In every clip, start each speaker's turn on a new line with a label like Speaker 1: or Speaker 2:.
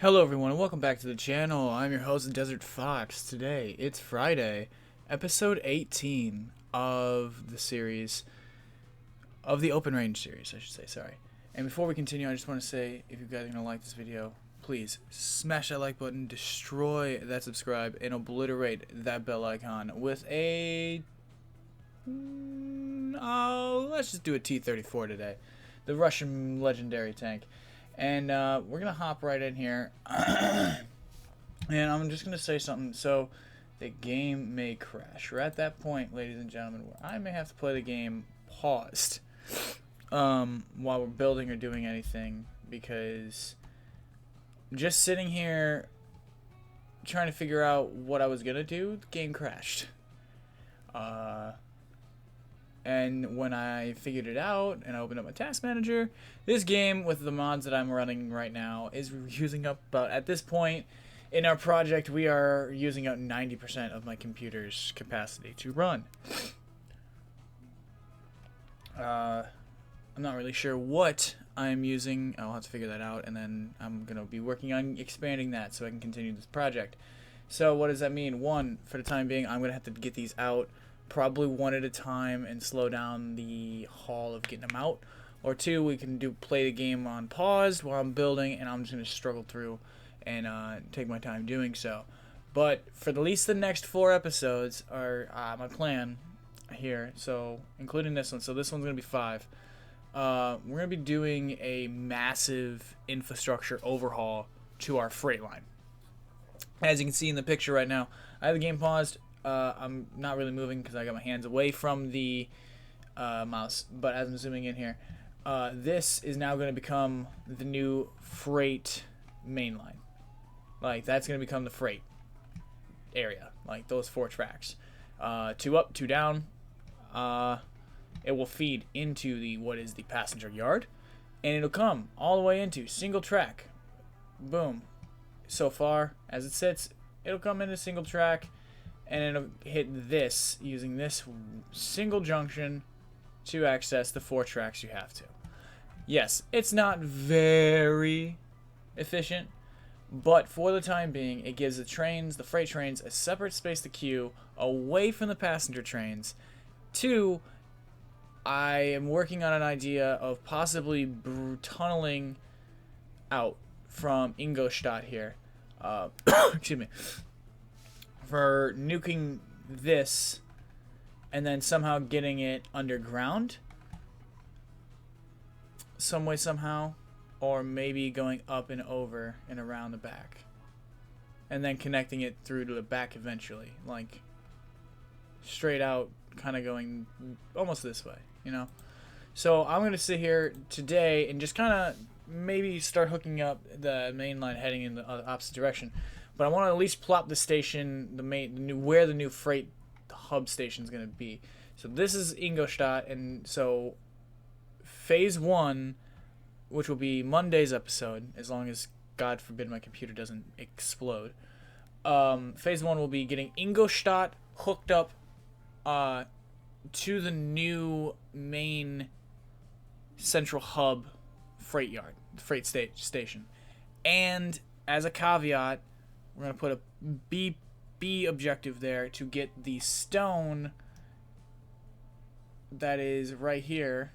Speaker 1: Hello everyone and welcome back to the channel. I'm your host Desert Fox. Today it's Friday, episode 18 of the series, of the Open Range series, I should say, sorry. And before we continue, I just want to say, if you guys are going to like this video, please smash that like button, destroy that subscribe, and obliterate that bell icon with a... let's just do a T-34 today. The Russian legendary tank. And we're going to hop right in here. And I'm just going to say something. So, the game may crash. We're at that point, ladies and gentlemen, where I may have to play the game paused while we're building or doing anything. Because just sitting here trying to figure out what I was going to do, the game crashed. And when I figured it out and I opened up my task manager, this game with the mods that I'm running right now is using up about, at this point in our project, we are using up 90% of my computer's capacity to run. I'm not really sure what I'm using. I'll have to figure that out, and then I'm going to be working on expanding that so I can continue this project. So what does that mean? One, for the time being, I'm going to have to get these out probably one at a time and slow down the haul of getting them out. Or two, we can play the game on pause while I'm building, and I'm just going to struggle through and take my time doing so. But for at least the next 4 episodes are my plan here, so including this one. So this one's going to be 5. We're going to be doing a massive infrastructure overhaul to our freight line. As you can see in the picture right now, I have the game paused. I'm not really moving because I got my hands away from the mouse, but as I'm zooming in here, this is now going to become the new freight main line. Like, that's going to become the freight area, like those 4 tracks. 2 up, 2 down. It will feed into what is the passenger yard, and it'll come all the way into single track. Boom. So far, as it sits, it'll come into single track, and it'll hit this using this single junction to access the 4 tracks you have to. Yes, it's not very efficient, but for the time being, it gives the freight trains, a separate space to queue away from the passenger trains. 2, I am working on an idea of possibly tunneling out from Ingolstadt here. Excuse me. For nuking this and then somehow getting it underground some way somehow, or maybe going up and over and around the back and then connecting it through to the back eventually, like straight out, kind of going almost this way, you know. So I'm going to sit here today and just kind of maybe start hooking up the main line heading in the opposite direction. But I want to at least plop the station, where the new freight hub station is going to be. So this is Ingolstadt, and so phase 1, which will be Monday's episode, as long as, God forbid, my computer doesn't explode. Phase 1 will be getting Ingolstadt hooked up to the new main central hub freight station. And as a caveat, we're going to put a B objective there to get the stone that is right here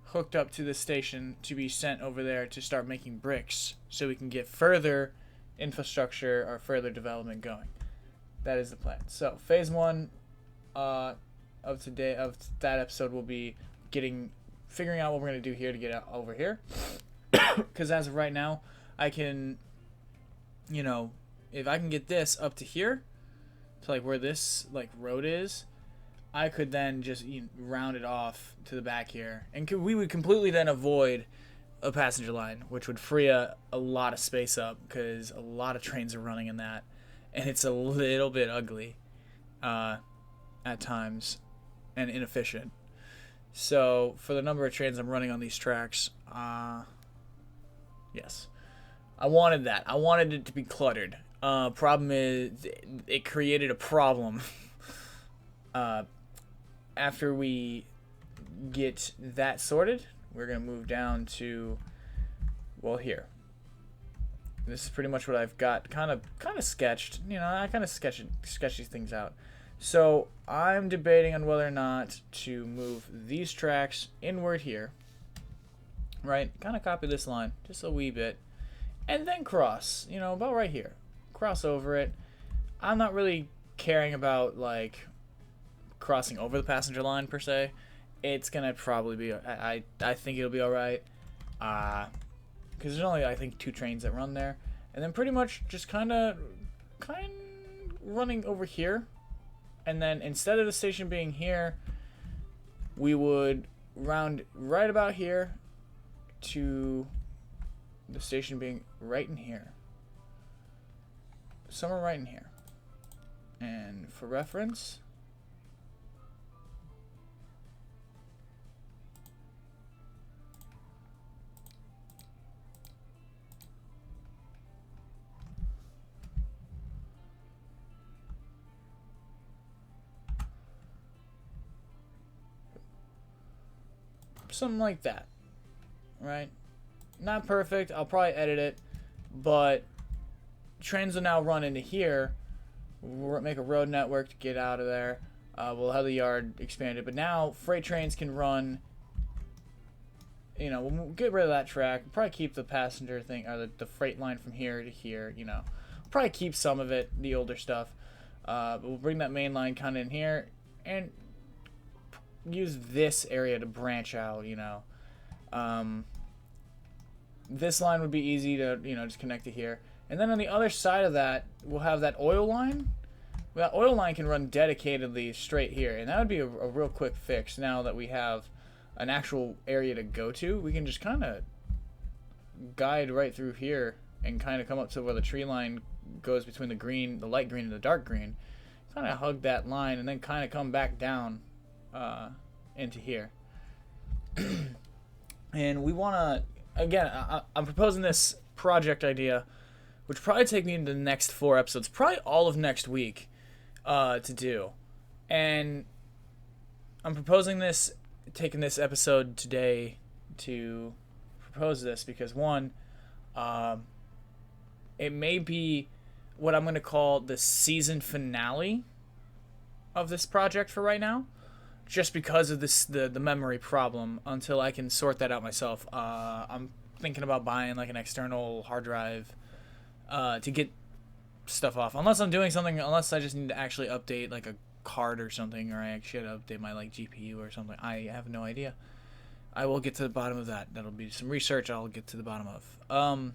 Speaker 1: hooked up to the station to be sent over there to start making bricks so we can get further infrastructure or further development going. That is the plan. So phase 1 of that episode will be figuring out what we're going to do here to get out over here. Because as of right now, I can, if I can get this up to here, to like where this road is, I could then just round it off to the back here, and we would completely then avoid a passenger line, which would free a lot of space up because a lot of trains are running in that, and it's a little bit ugly at times and inefficient. So for the number of trains I'm running on these tracks, yes. I wanted that. I wanted it to be cluttered. Problem is, it created a problem. After we get that sorted, we're going to move down to well, here. This is pretty much what I've got kind of sketched. You know, I kind of sketch these things out. So I'm debating on whether or not to move these tracks inward here. Right? Kind of copy this line just a wee bit. And then cross, you know, about right here. Cross over it. I'm not really caring about, like, crossing over the passenger line, per se. It's going to probably be, I think it'll be alright. Because there's only, I think, 2 trains that run there. And then pretty much just kind of running over here. And then instead of the station being here, we would round right about here to the station being right in here. Somewhere right in here. And for reference, something like that, right? Not perfect. I'll probably edit it, but trains will now run into here. We'll make a road network to get out of there. We'll have the yard expanded, but now freight trains can run. You know, we'll get rid of that track. We'll probably keep the passenger thing, or the freight line from here to here. You know, probably keep some of it, the older stuff. But we'll bring that main line kind of in here and use this area to branch out. You know, this line would be easy to, you know, just connect to here. And then on the other side of that, we'll have that oil line. That oil line can run dedicatedly straight here, and that would be a real quick fix now that we have an actual area to go to. We can just kind of guide right through here and kind of come up to where the tree line goes between the green, the light green, and the dark green. Kind of hug that line and then kind of come back down into here. And we want to, again, I'm proposing this project idea, which probably take me into the next 4 episodes, probably all of next week to do. And I'm proposing this, taking this episode today to propose this because, one, it may be what I'm going to call the season finale of this project for right now, just because of this the memory problem until I can sort that out myself. I'm thinking about buying like an external hard drive to get stuff off, unless I'm doing something, unless I just need to actually update like a card or something, or I actually have to update my like GPU or something. I have no idea. I will get to the bottom of that. That'll be some research I'll get to the bottom of.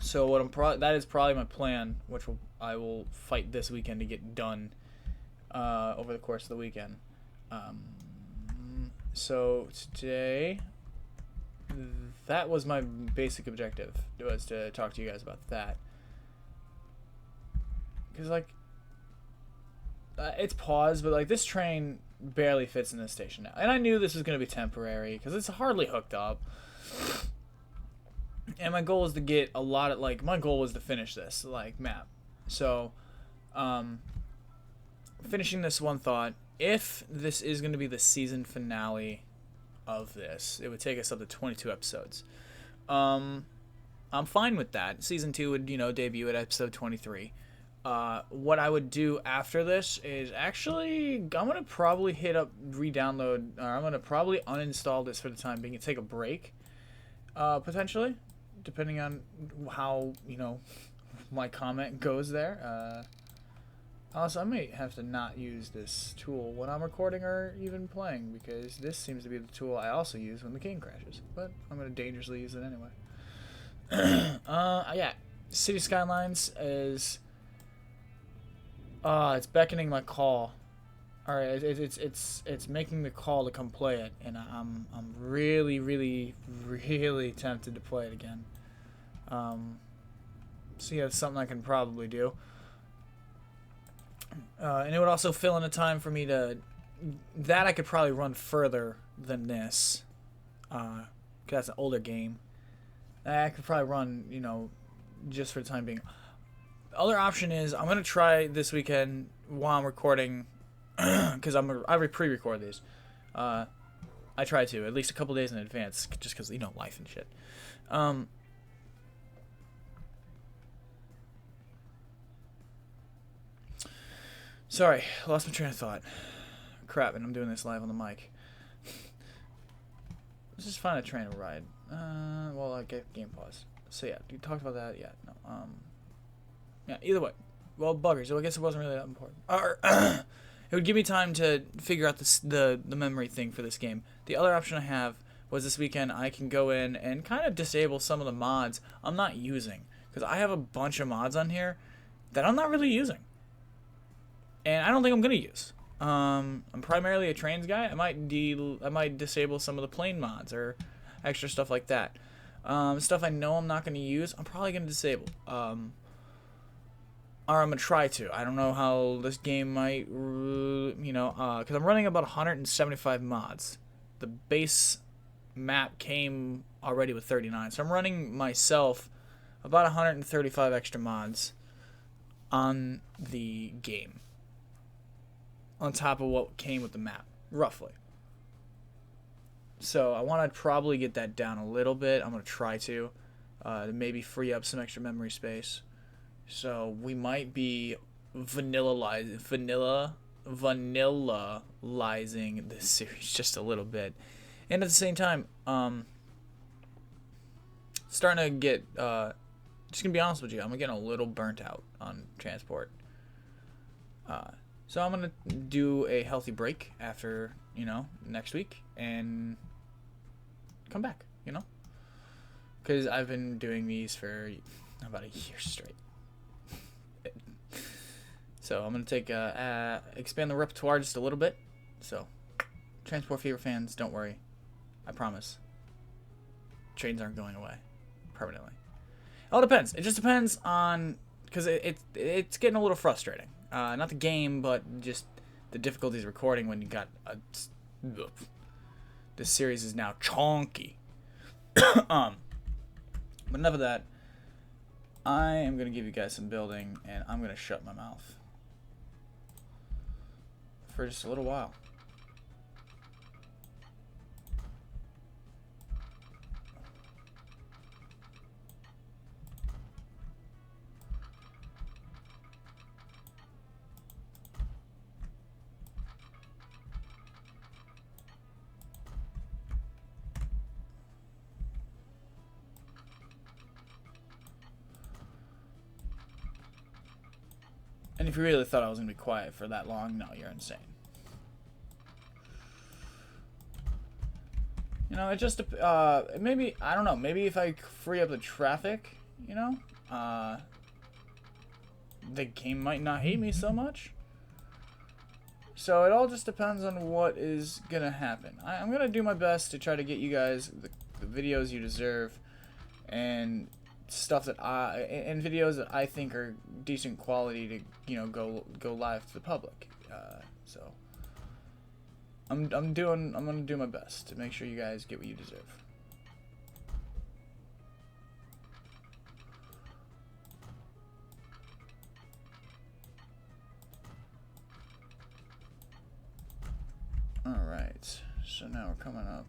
Speaker 1: So what that is probably my plan, which I will fight this weekend to get done over the course of the weekend. So today, that was my basic objective, was to talk to you guys about that. Because, like, it's paused, but, like, this train barely fits in this station now. And I knew this was going to be temporary, because it's hardly hooked up. And my goal was to get a lot of, like, my goal was to finish this, like, map. So, finishing this one thought, if this is going to be the season finale of this, it would take us up to 22 episodes. I'm fine with that. Season 2 would, you know, debut at episode 23. What I would do after this is actually, I'm going to probably hit up re-download, or I'm going to probably uninstall this for the time being and take a break, potentially, depending on how, you know, my comment goes there. Also, I may have to not use this tool when I'm recording or even playing, because this seems to be the tool I also use when the game crashes, but I'm going to dangerously use it anyway. Yeah, City Skylines is... it's beckoning my call. Alright, it's making the call to come play it, and I'm really, really, really tempted to play it again. So yeah, it's something I can probably do. And it would also fill in a time for me to... That I could probably run further than this. Because that's an older game. I could probably run, you know, just for the time being. The other option is I'm going to try this weekend while I'm recording, because I pre-record these. I I try to, at least a couple days in advance, just because, life and shit. Sorry, lost my train of thought. Crap, and I'm doing this live on the mic. Let's just find a train to ride. Well, I get game pause. So yeah, you talked about that. Yeah, no. Yeah. Either way, well, buggers. So I guess it wasn't really that important. It would give me time to figure out the memory thing for this game. The other option I have was this weekend I can go in and kind of disable some of the mods I'm not using, because I have a bunch of mods on here that I'm not really using, and I don't think I'm gonna use. I'm primarily a trains guy. I might disable some of the plane mods or extra stuff like that. Stuff I know I'm not going to use, I'm probably going to disable. Or I'm going to try to. I don't know how this game might, because I'm running about 175 mods. The base map came already with 39, so I'm running myself about 135 extra mods on the game, on top of what came with the map, roughly. So I want to probably get that down a little bit. I'm going to try to maybe free up some extra memory space. So we might be vanillalizing this series just a little bit. And at the same time, starting to get, just going to be honest with you, I'm getting a little burnt out on transport. So I'm going to do a healthy break after, next week and come back, because I've been doing these for about a year straight. So I'm going to take expand the repertoire just a little bit. So Transport Fever fans, don't worry. I promise. Trains aren't going away permanently. It all depends. It just depends on, because it's getting a little frustrating. Not the game, but just the difficulties recording when you got a... This series is now chonky. But enough of that. I am going to give you guys some building, and I'm going to shut my mouth for just a little while. And if you really thought I was going to be quiet for that long, no, you're insane. It just, maybe, I don't know, maybe if I free up the traffic, the game might not hate me so much. So it all just depends on what is going to happen. I'm going to do my best to try to get you guys the videos you deserve, and stuff that and videos that I think are decent quality to go live to the public. So I'm gonna do my best to make sure you guys get what you deserve. All right, so now we're coming up.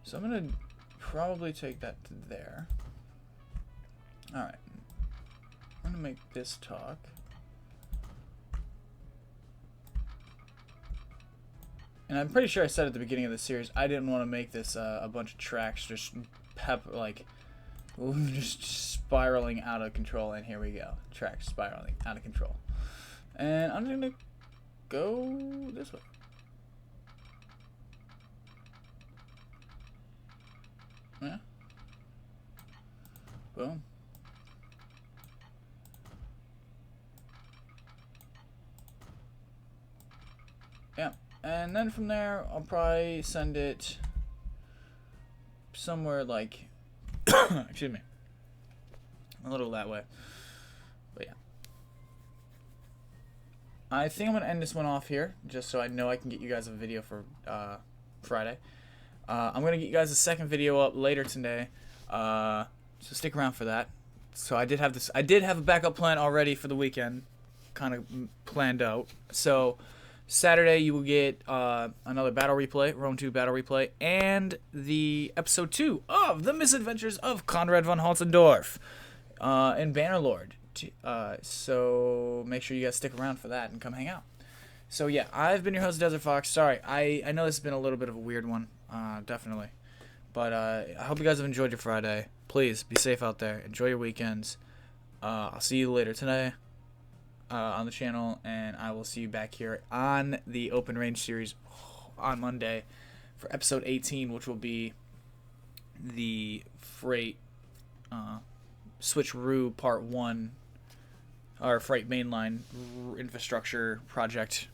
Speaker 1: So I'm gonna probably take that to there. Alright, I'm going to make this talk. And I'm pretty sure I said at the beginning of the series, I didn't want to make this a bunch of tracks just just spiraling out of control. And here we go, tracks spiraling out of control. And I'm going to go this way. Yeah. Boom. Yeah, and then from there, I'll probably send it somewhere like, excuse me, a little that way. But yeah, I think I'm gonna end this one off here, just so I know I can get you guys a video for Friday. I'm gonna get you guys a second video up later today, so stick around for that. So I did have a backup plan already for the weekend, kind of planned out. So Saturday, you will get another battle replay, Rome 2 battle replay, and the episode 2 of The Misadventures of Conrad von Holzendorf and Bannerlord. So make sure you guys stick around for that and come hang out. So yeah, I've been your host, Desert Fox. Sorry, I know this has been a little bit of a weird one, definitely. But I hope you guys have enjoyed your Friday. Please be safe out there. Enjoy your weekends. I'll see you later today on the channel, and I will see you back here on the Open Range series on Monday for episode 18, which will be the Freight Switcheroo Part 1, or Freight Mainline Infrastructure Project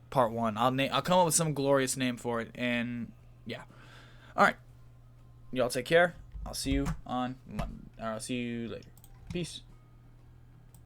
Speaker 1: Part 1. I'll come up with some glorious name for it, and yeah. Alright. Y'all take care. I'll see you on Monday. I'll see you later. Peace.